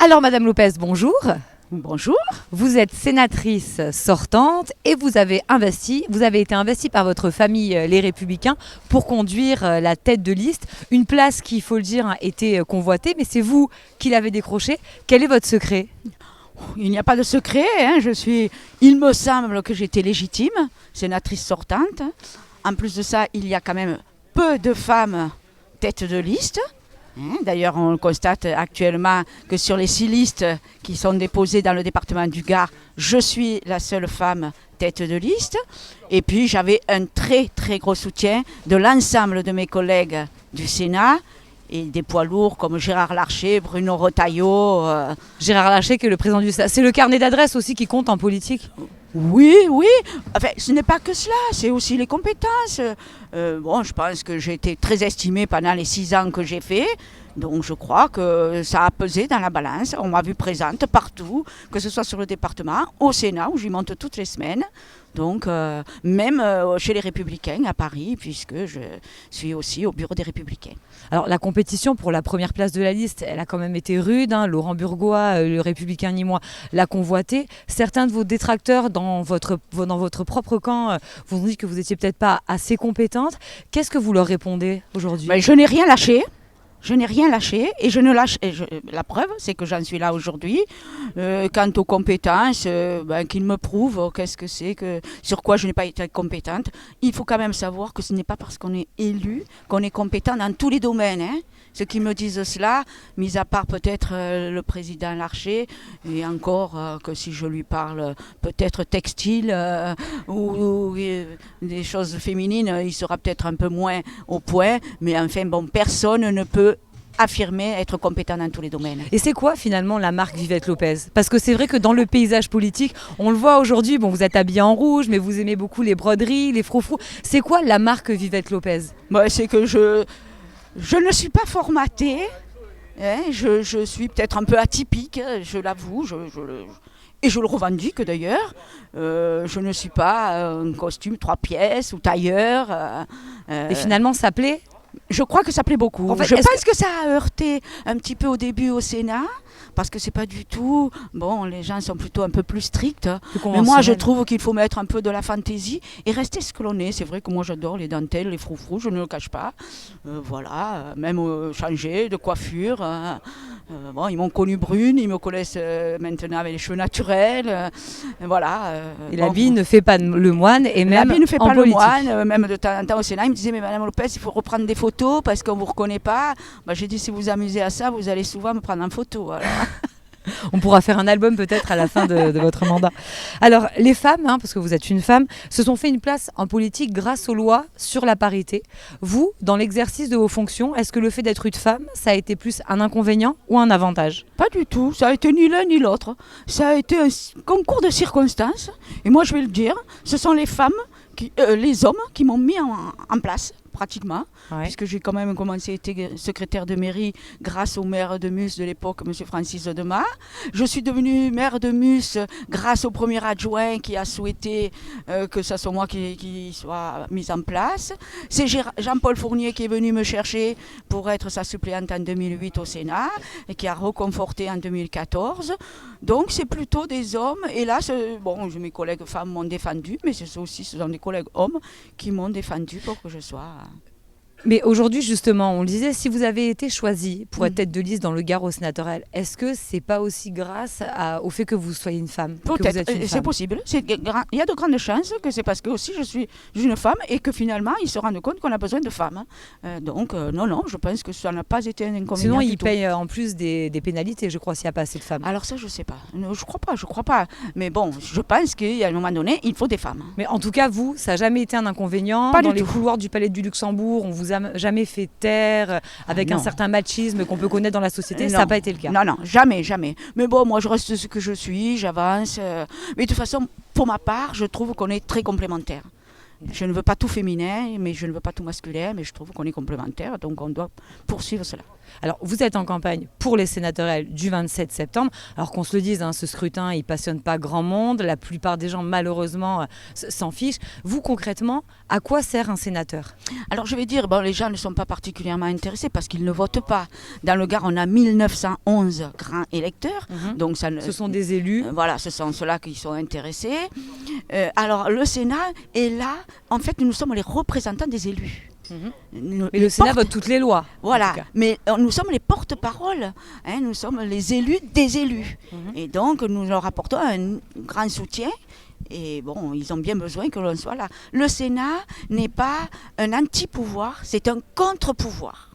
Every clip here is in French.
Alors Madame Lopez, bonjour. Bonjour. Vous êtes sénatrice sortante et vous avez été investie par votre famille Les Républicains pour conduire la tête de liste. Une place qui, il faut le dire, a été convoitée, mais c'est vous qui l'avez décrochée. Quel est votre secret ? Il n'y a pas de secret, il me semble que j'étais légitime, sénatrice sortante. En plus de ça, il y a quand même peu de femmes tête de liste. D'ailleurs, on constate actuellement que sur les 6 listes qui sont déposées dans le département du Gard, je suis la seule femme tête de liste. Et puis, j'avais un très, très gros soutien de l'ensemble de mes collègues du Sénat et des poids lourds comme Gérard Larcher, Bruno Retailleau. Gérard Larcher qui est le président du Sénat. C'est le carnet d'adresses aussi qui compte en politique ? Oui. Enfin, ce n'est pas que cela, c'est aussi les compétences. Je pense que j'ai été très estimée pendant les 6 ans que j'ai fait. Donc je crois que ça a pesé dans la balance. On m'a vu présente partout, que ce soit sur le département, au Sénat, où j'y monte toutes les semaines. Donc même chez les Républicains à Paris, puisque je suis aussi au bureau des Républicains. Alors la compétition pour la première place de la liste, elle a quand même été rude. Laurent Burgoa, le Républicain nîmois, l'a convoité. Certains de vos détracteurs dans votre propre camp vous ont dit que vous n'étiez peut-être pas assez compétente. Qu'est-ce que vous leur répondez aujourd'hui ? Je n'ai rien lâché. Je n'ai rien lâché et je ne lâche. La preuve, c'est que j'en suis là aujourd'hui. Quant aux compétences, qu'ils me prouvent qu'est-ce que c'est, sur quoi je n'ai pas été compétente. Il faut quand même savoir que ce n'est pas parce qu'on est élu qu'on est compétent dans tous les domaines. Ceux qui me disent cela, mis à part peut-être le président Larcher, et encore que si je lui parle peut-être textile ou des choses féminines, il sera peut-être un peu moins au point. Mais enfin, personne ne peut affirmer être compétent dans tous les domaines. Et c'est quoi finalement la marque Vivette Lopez ? Parce que c'est vrai que dans le paysage politique, on le voit aujourd'hui, vous êtes habillée en rouge, mais vous aimez beaucoup les broderies, les froufrous. C'est quoi la marque Vivette Lopez ? C'est que je ne suis pas formatée, je suis peut-être un peu atypique, je l'avoue, et je le revendique d'ailleurs. Je ne suis pas un costume 3 pièces ou tailleur. Et finalement, ça plaît ? Je crois que ça plaît beaucoup. En fait, je pense que ça a heurté un petit peu au début au Sénat, parce que c'est pas du tout... les gens sont plutôt un peu plus stricts. Mais moi, je trouve qu'il faut mettre un peu de la fantaisie et rester ce que l'on est. C'est vrai que moi, j'adore les dentelles, les froufrous, je ne le cache pas. Même changer de coiffure. Ils m'ont connue brune, ils me connaissent maintenant avec les cheveux naturels. Et l'habit ne fait pas le moine, et même l'habit ne fait en pas politique. Le moine. Même de temps en temps au Sénat, ils me disaient, mais Madame Lopez, il faut reprendre des photos parce qu'on ne vous reconnaît pas. J'ai dit, si vous vous amusez à ça, vous allez souvent me prendre en photo. Voilà. On pourra faire un album peut-être à la fin de votre mandat. Alors, les femmes, parce que vous êtes une femme, se sont fait une place en politique grâce aux lois sur la parité. Vous, dans l'exercice de vos fonctions, est-ce que le fait d'être une femme, ça a été plus un inconvénient ou un avantage ? Pas du tout, ça a été ni l'un ni l'autre. Ça a été un concours de circonstances. Et moi, je vais le dire, ce sont les femmes, les hommes qui m'ont mis en place. Pratiquement, puisque j'ai quand même commencé à être secrétaire de mairie grâce au maire de Mus de l'époque, M. Francis Demas. Je suis devenue maire de Mus grâce au premier adjoint qui a souhaité que ce soit moi qui soit mise en place. C'est Jean-Paul Fournier qui est venu me chercher pour être sa suppléante en 2008 au Sénat et qui a reconforté en 2014. Donc c'est plutôt des hommes. Et là, mes collègues femmes m'ont défendu, mais ce sont des collègues hommes qui m'ont défendu pour que je sois... Mais aujourd'hui, justement, on le disait, si vous avez été choisie pour être tête de liste dans le Gard au sénatorial, est-ce que c'est pas aussi grâce au fait que vous soyez une femme ? Peut-être, c'est possible. Il y a de grandes chances que c'est parce que aussi je suis une femme et que finalement, ils se rendent compte qu'on a besoin de femmes. Non, je pense que ça n'a pas été un inconvénient. Sinon, ils payent en plus des pénalités, je crois, s'il n'y a pas assez de femmes. Alors ça, je ne sais pas. Je crois pas. Mais je pense qu'à un moment donné, il faut des femmes. Mais en tout cas, vous, ça n'a jamais été un inconvénient. Pas dans du les tout. couloirs du Palais du Luxembourg, on vous a jamais fait taire avec un certain machisme qu'on peut connaître dans la société. Ça n'a pas été le cas. Non, jamais. Mais moi, je reste ce que je suis, j'avance. Mais de toute façon, pour ma part, je trouve qu'on est très complémentaires. Je ne veux pas tout féminin, mais je ne veux pas tout masculin, mais je trouve qu'on est complémentaires, donc on doit poursuivre cela. Alors, vous êtes en campagne pour les sénatoriales du 27 septembre. Alors qu'on se le dise, ce scrutin, il ne passionne pas grand monde. La plupart des gens, malheureusement, s'en fichent. Vous, concrètement, à quoi sert un sénateur ? Alors, je vais dire, les gens ne sont pas particulièrement intéressés parce qu'ils ne votent pas. Dans le Gard, on a 1911 grands électeurs. Donc ce sont des élus. Voilà, ce sont ceux-là qui sont intéressés. Alors, le Sénat est là. En fait, nous sommes les représentants des élus. Mais le Sénat vote toutes les lois. Voilà, mais nous sommes les porte-parole, nous sommes les élus des élus. Et donc nous leur apportons un grand soutien. Et bon, ils ont bien besoin que l'on soit là. Le Sénat n'est pas un anti-pouvoir, c'est un contre-pouvoir.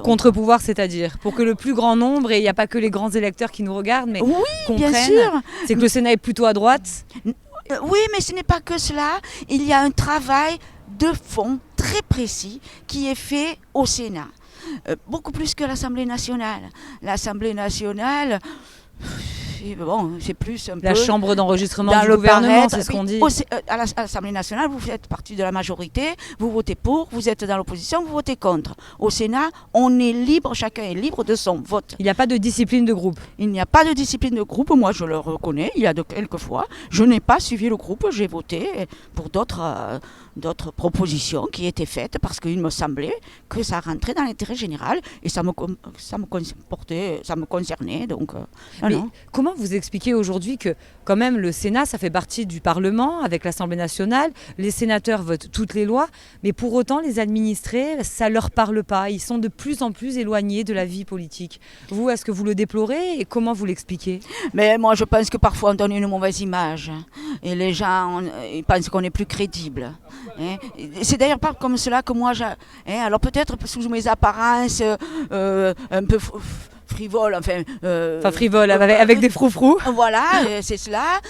Contre-pouvoir, c'est-à-dire pour que le plus grand nombre, et il n'y a pas que les grands électeurs qui nous regardent, mais comprennent, bien sûr. C'est que le Sénat est plutôt à droite. Oui, mais ce n'est pas que cela. Il y a un travail de fond très précis qui est fait au Sénat. Beaucoup plus que l'Assemblée nationale. L'Assemblée nationale, c'est plus un peu... La chambre d'enregistrement du gouvernement, c'est ce qu'on dit. À l'Assemblée nationale, vous faites partie de la majorité, vous votez pour, vous êtes dans l'opposition, vous votez contre. Au Sénat, on est libre, chacun est libre de son vote. Il n'y a pas de discipline de groupe. Il n'y a pas de discipline de groupe, moi je le reconnais, il y a quelques fois. Je n'ai pas suivi le groupe, j'ai voté pour d'autres propositions qui étaient faites parce qu'il me semblait que ça rentrait dans l'intérêt général et ça me concernait. Donc, comment vous expliquez aujourd'hui que quand même le Sénat, ça fait partie du Parlement avec l'Assemblée nationale, les sénateurs votent toutes les lois, mais pour autant les administrés, ça ne leur parle pas, ils sont de plus en plus éloignés de la vie politique. Vous, est-ce que vous le déplorez et comment vous l'expliquez ? Mais moi je pense que parfois on donne une mauvaise image et les gens ils pensent qu'on est plus crédible. C'est d'ailleurs pas comme cela que moi, alors peut-être sous mes apparences un peu frivole, frivole, avec des froufrous. Voilà, c'est cela,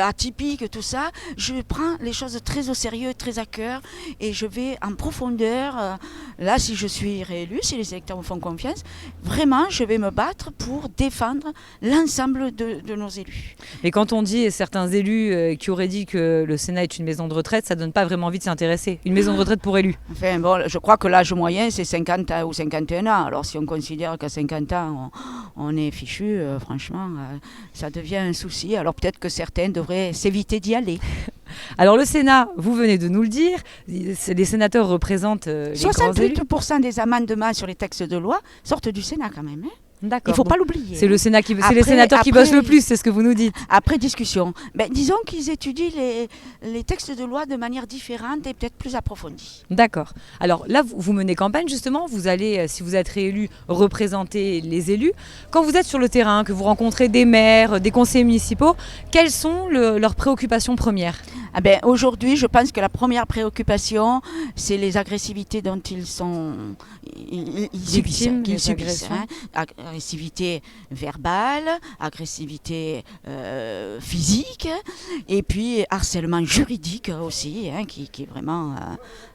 atypique, tout ça. Je prends les choses très au sérieux, très à cœur, et je vais en profondeur. Là, si je suis réélue, si les électeurs me font confiance, vraiment, je vais me battre pour défendre l'ensemble de nos élus. Mais quand on dit, certains élus qui auraient dit que le Sénat est une maison de retraite, ça donne pas vraiment envie de s'intéresser. Une maison de retraite pour élus. Je crois que l'âge moyen, c'est 50 ou 51 ans. Alors, si on considère qu'à 50 ans, on est fichu, franchement, ça devient un souci. Alors peut-être que certains devraient s'éviter d'y aller. Alors le Sénat, vous venez de nous le dire, les sénateurs représentent les grands élus. 68% des amendements sur les textes de loi sortent du Sénat quand même. D'accord. Il ne faut pas l'oublier. C'est le Sénat c'est les sénateurs qui bossent le plus, c'est ce que vous nous dites. Après discussion. Disons qu'ils étudient les textes de loi de manière différente et peut-être plus approfondie. D'accord. Alors là, vous menez campagne justement, vous allez, si vous êtes réélu, représenter les élus. Quand vous êtes sur le terrain, que vous rencontrez des maires, des conseillers municipaux, quelles sont leurs préoccupations premières ? Aujourd'hui, je pense que la première préoccupation, c'est les agressivités dont ils subissent. Agressivité verbale, agressivité physique, et puis harcèlement juridique aussi, qui est vraiment...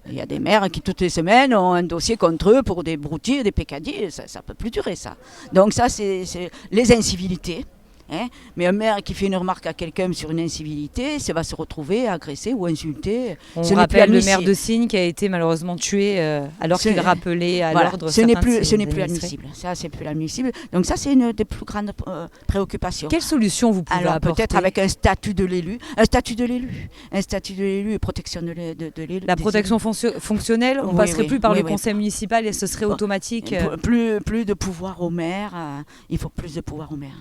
Il y a des maires qui, toutes les semaines, ont un dossier contre eux pour des broutilles, des pécadilles, ça ne peut plus durer, ça. Donc ça, c'est les incivilités. Mais un maire qui fait une remarque à quelqu'un sur une incivilité, ça va se retrouver agressé ou insulté. On rappelle le maire de Signes qui a été malheureusement tué alors qu'il rappelait à l'ordre. Ce n'est plus admissible. Ça, c'est plus admissible. Donc ça, c'est une des plus grandes préoccupations. Quelle solution vous pouvez apporter ? Peut-être avec un statut de l'élu. Un statut de l'élu et protection de l'élu. La protection fonctionnelle, on ne passerait plus par le conseil municipal et ce serait automatique. Plus de pouvoir au maire. Il faut plus de pouvoir au maire.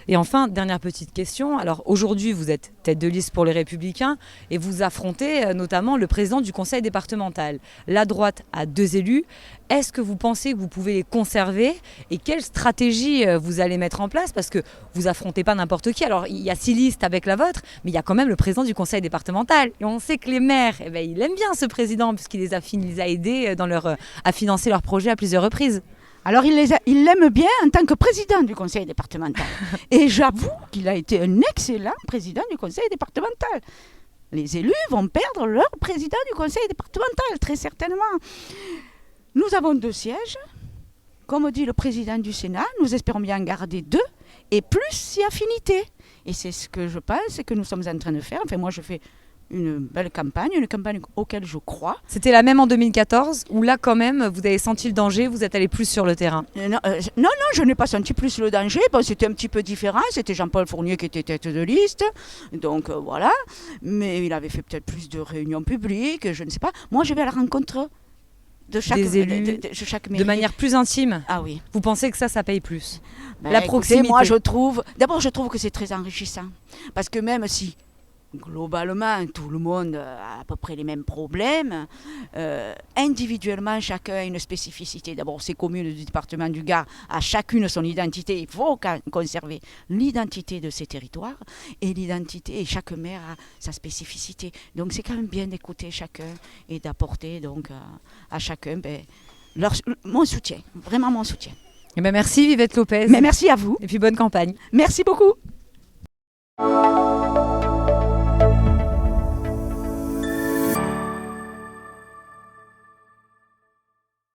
Et enfin, dernière petite question. Alors aujourd'hui, vous êtes tête de liste pour les Républicains et vous affrontez notamment le président du conseil départemental. La droite a 2 élus. Est-ce que vous pensez que vous pouvez les conserver et quelle stratégie vous allez mettre en place ? Parce que vous affrontez pas n'importe qui. Alors il y a 6 listes avec la vôtre, mais il y a quand même le président du conseil départemental. Et on sait que les maires, ils aiment bien ce président puisqu'il les a aidés à financer leurs projets à plusieurs reprises. Alors, il l'aime bien en tant que président du conseil départemental. Et j'avoue qu'il a été un excellent président du conseil départemental. Les élus vont perdre leur président du conseil départemental, très certainement. Nous avons 2 sièges. Comme dit le président du Sénat, nous espérons bien en garder 2 et plus si affinité. Et c'est ce que je pense que nous sommes en train de faire. Enfin, moi, je fais une belle campagne, une campagne auquel je crois. C'était la même en 2014, où là quand même, vous avez senti le danger, vous êtes allé plus sur le terrain. Non, je n'ai pas senti plus le danger. Bon, c'était un petit peu différent. C'était Jean-Paul Fournier qui était tête de liste. Donc voilà. Mais il avait fait peut-être plus de réunions publiques, je ne sais pas. Moi, je vais à la rencontre de chaque, des élus, de chaque mairie. De manière plus intime. Ah oui. Vous pensez que ça paye plus? La proximité. Moi, je trouve que c'est très enrichissant. Parce que même si, globalement, tout le monde a à peu près les mêmes problèmes, individuellement, chacun a une spécificité. D'abord, ces communes du département du Gard a chacune son identité. Il faut conserver l'identité de ces territoires et chaque maire a sa spécificité. Donc, c'est quand même bien d'écouter chacun et d'apporter donc à chacun mon soutien, vraiment mon soutien. Eh ben merci Vivette Lopez. Mais merci à vous. Et puis bonne campagne. Merci beaucoup.